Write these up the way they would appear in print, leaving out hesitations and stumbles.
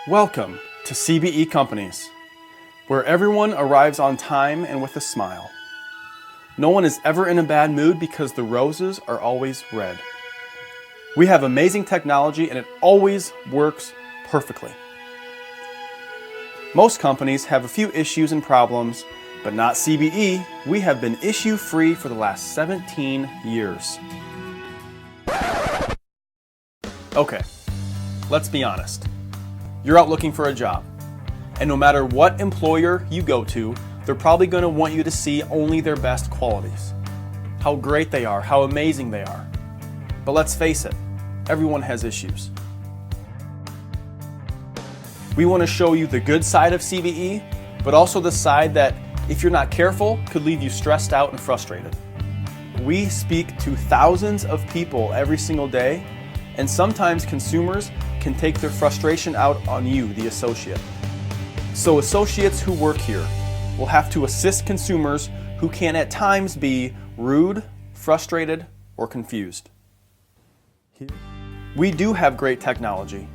Welcome to CBE Companies, where everyone arrives on time and with a smile. No one is ever in a bad mood because the roses are always red. We have amazing technology and it always works perfectly. Most companies have a few issues and problems, but not CBE. We have been issue-free for the last 17 years. Okay, let's be honest. You're out looking for a job, and no matter what employer you go to, they're probably going to want you to see only their best qualities. How great they are, how amazing they are. But let's face it, everyone has issues. We want to show you the good side of CBE, but also the side that, if you're not careful, could leave you stressed out and frustrated. We speak to thousands of people every single day, and sometimes consumers can take their frustration out on you, the associate. So associates who work here will have to assist consumers who can at times be rude, frustrated, or confused. We do have great technology,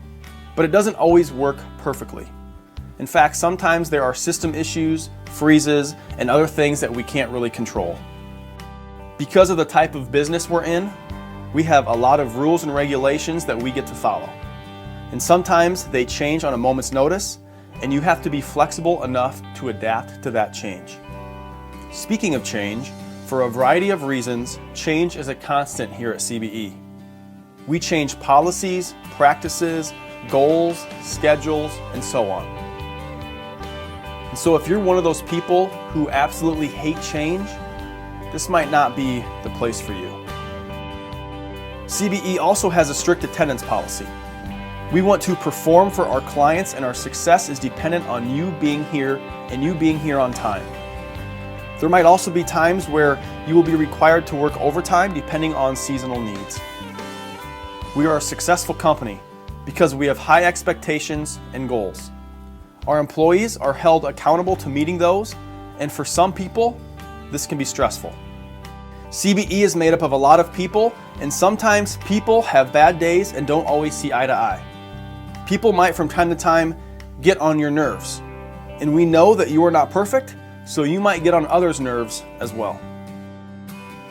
but it doesn't always work perfectly. In fact, sometimes there are system issues, freezes, and other things that we can't really control. Because of the type of business we're in, we have a lot of rules and regulations that we get to follow. And sometimes they change on a moment's notice, and you have to be flexible enough to adapt to that change. Speaking of change, for a variety of reasons, change is a constant here at CBE. We change policies, practices, goals, schedules, and so on. And so if you're one of those people who absolutely hate change, this might not be the place for you. CBE also has a strict attendance policy. We want to perform for our clients, and our success is dependent on you being here and you being here on time. There might also be times where you will be required to work overtime depending on seasonal needs. We are a successful company because we have high expectations and goals. Our employees are held accountable to meeting those, and for some people, this can be stressful. CBE is made up of a lot of people, and sometimes people have bad days and don't always see eye to eye. People might from time to time get on your nerves, and we know that you are not perfect, so you might get on others' nerves as well.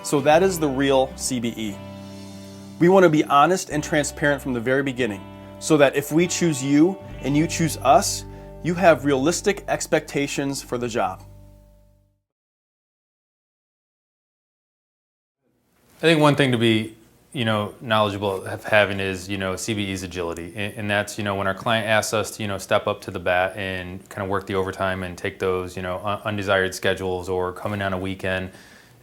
So that is the real CBE. We want to be honest and transparent from the very beginning, so that if we choose you and you choose us, you have realistic expectations for the job. I think one thing to be, knowledgeable of having is, CBE's agility. And that's, when our client asks us to, step up to the bat and kind of work the overtime and take those, undesired schedules or coming on a weekend,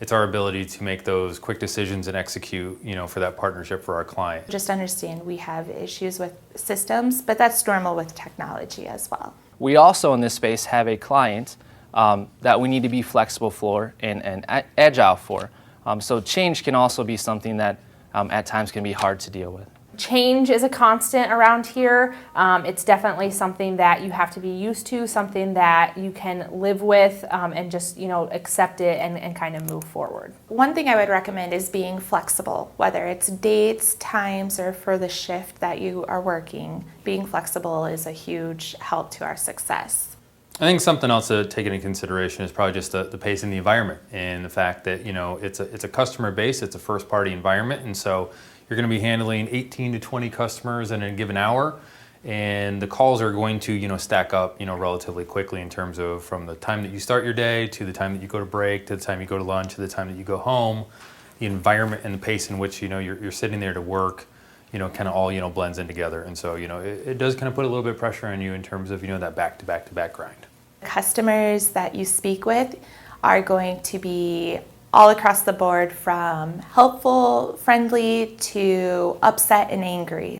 it's our ability to make those quick decisions and execute, for that partnership for our client. Just understand we have issues with systems, but that's normal with technology as well. We also in this space have a client that we need to be flexible for and agile for. So change can also be something that at times can be hard to deal with. Change is a constant around here. It's definitely something that you have to be used to, something that you can live with and just accept it and kind of move forward. One thing I would recommend is being flexible, whether it's dates, times, or for the shift that you are working. Being flexible is a huge help to our success. I think something else to take into consideration is probably just the pace and the environment, and the fact that it's a customer base, it's a first party environment, and so you're going to be handling 18 to 20 customers in a given hour, and the calls are going to stack up relatively quickly in terms of from the time that you start your day to the time that you go to break to the time you go to lunch to the time that you go home. The environment and the pace in which you're sitting there to work kind of all blends in together, and so it does kind of put a little bit of pressure on you in terms of that back to back grind. Customers that you speak with are going to be all across the board, from helpful, friendly, to upset and angry.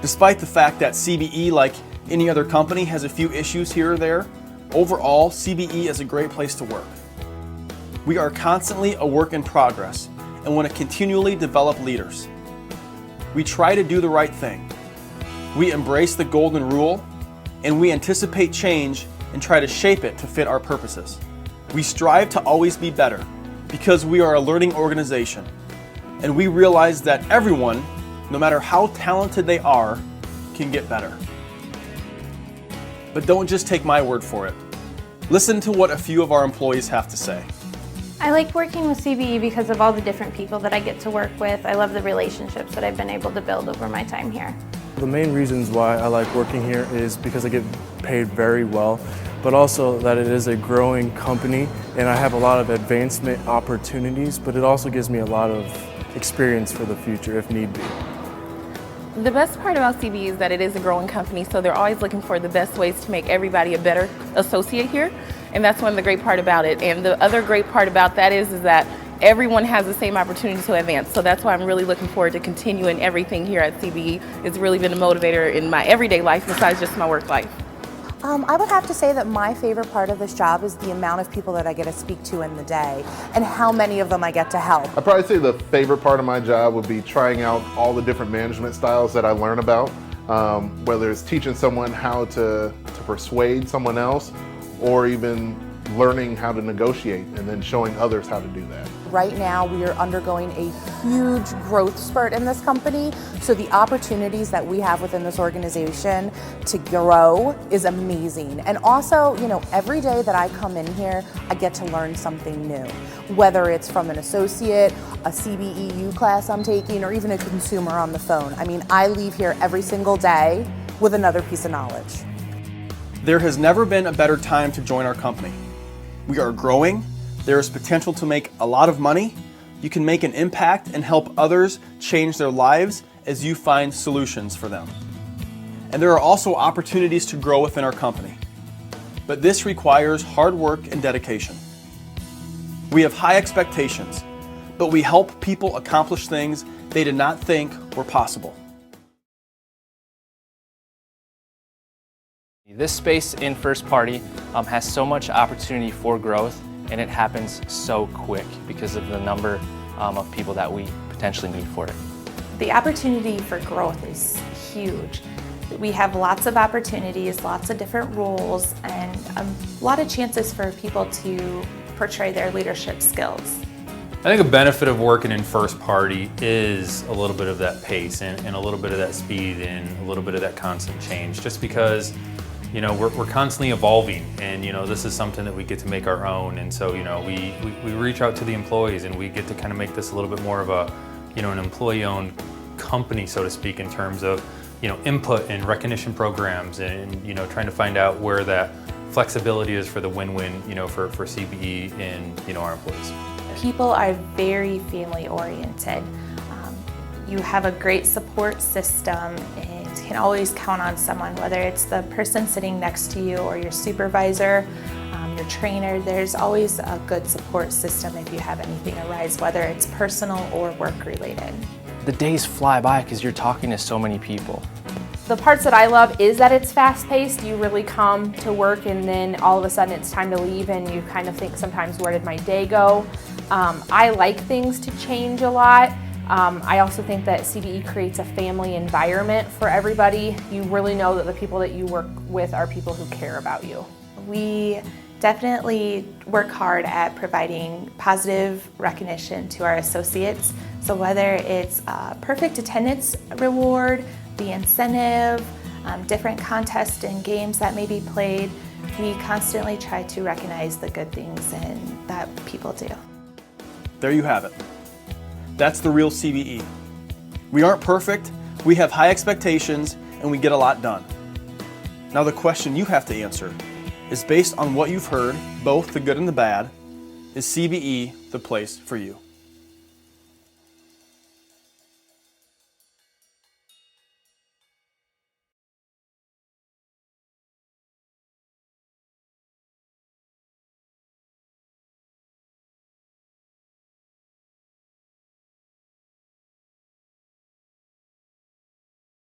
Despite the fact that CBE, like any other company, has a few issues here or there, overall, CBE is a great place to work. We are constantly a work in progress and want to continually develop leaders. We try to do the right thing. We embrace the golden rule, and we anticipate change and try to shape it to fit our purposes. We strive to always be better because we are a learning organization, and we realize that everyone, no matter how talented they are, can get better. But don't just take my word for it. Listen to what a few of our employees have to say. I like working with CBE because of all the different people that I get to work with. I love the relationships that I've been able to build over my time here. The main reasons why I like working here is because I get paid very well, but also that it is a growing company and I have a lot of advancement opportunities, but it also gives me a lot of experience for the future if need be. The best part about CBE is that it is a growing company, so they're always looking for the best ways to make everybody a better associate here, and that's one of the great part about it. And the other great part about that is that everyone has the same opportunity to advance, so that's why I'm really looking forward to continuing everything here at CBE. It's really been a motivator in my everyday life besides just my work life. I would have to say that my favorite part of this job is the amount of people that I get to speak to in the day and how many of them I get to help. I'd probably say the favorite part of my job would be trying out all the different management styles that I learn about, whether it's teaching someone how to persuade someone else or even learning how to negotiate and then showing others how to do that. Right now we are undergoing a huge growth spurt in this company, so the opportunities that we have within this organization to grow is amazing. And also, you know, every day that I come in here, I get to learn something new, whether it's from an associate, a CBEU class I'm taking, or even a consumer on the phone. I mean, I leave here every single day with another piece of knowledge. There has never been a better time to join our company. We are growing. There is potential to make a lot of money. You can make an impact and help others change their lives as you find solutions for them. And there are also opportunities to grow within our company. But this requires hard work and dedication. We have high expectations, but we help people accomplish things they did not think were possible. This space in First Party has so much opportunity for growth, and it happens so quick because of the number of people that we potentially need for it. The opportunity for growth is huge. We have lots of opportunities, lots of different roles, and a lot of chances for people to portray their leadership skills. I think a benefit of working in First Party is a little bit of that pace and a little bit of that speed and a little bit of that constant change, just because you know, we're constantly evolving, and you know, this is something that we get to make our own, and so you know, we reach out to the employees and we get to kind of make this a little bit more of a, you know, an employee-owned company, so to speak, in terms of, you know, input and recognition programs, and you know, trying to find out where that flexibility is for the win-win, you know, for CBE and, you know, our employees. People are very family-oriented. You have a great support system and can always count on someone, whether it's the person sitting next to you or your supervisor, your trainer. There's always a good support system if you have anything arise, whether it's personal or work-related. The days fly by because you're talking to so many people. The parts that I love is that it's fast-paced. You really come to work and then all of a sudden it's time to leave and you kind of think sometimes, where did my day go? I like things to change a lot. I also think that CBE creates a family environment for everybody. You really know that the people that you work with are people who care about you. We definitely work hard at providing positive recognition to our associates. So whether it's a perfect attendance reward, the incentive, different contests and games that may be played, we constantly try to recognize the good things that people do. There you have it. That's the real CBE. We aren't perfect, we have high expectations, and we get a lot done. Now the question you have to answer is based on what you've heard, both the good and the bad, is CBE the place for you?